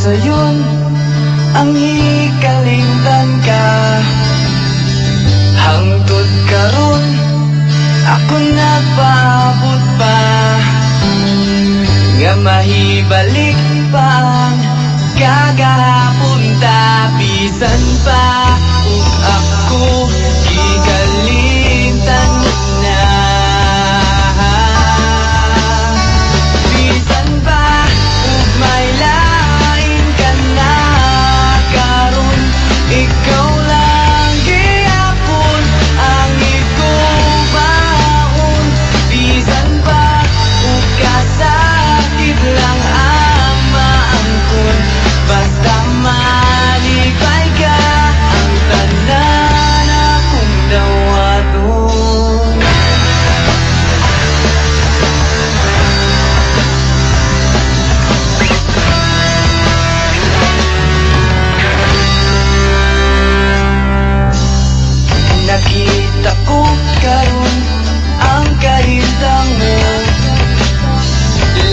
sayon ang hikalingtan ka. Hangtod karon ako nagpaabot pa, nga mahibalik pa ang kagahapon ta. Bisan pa ug ako gikalingtan na, bisan pa ug may lain ka na karon, ikaw lang gihapon ang igubaon. Bisan pa ug kasakit lang ang maangkon, basta malipay ka ang tanan akong dawaton. Nakita ko karon ang kahintang mo,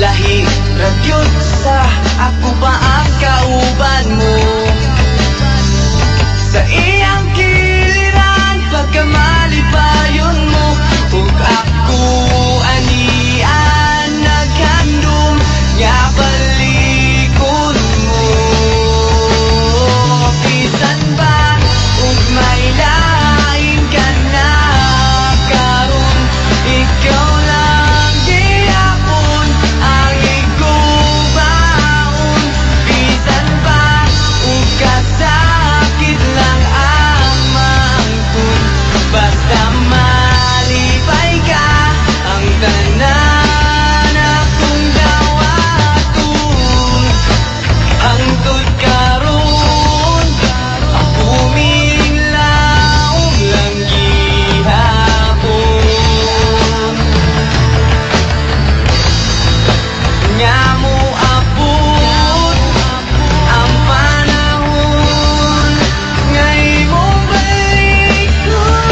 lahi radyot sa ako pa ang kauban mo. Sa iyang giliran pagkamalipayon mo, ug ako anian naghandom nga balikon mo. Bisan ba ug may lain ka na karon, ikaw lang gihapon ang igubaon. Bisan pa ug kasakit lang ang maangkon, basta malipay ka ang tanan akong dawaton. Hangtod karon ako minglaong lang gihapon, nga moabot ang panahon nga imong balikon.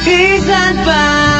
Bisan pa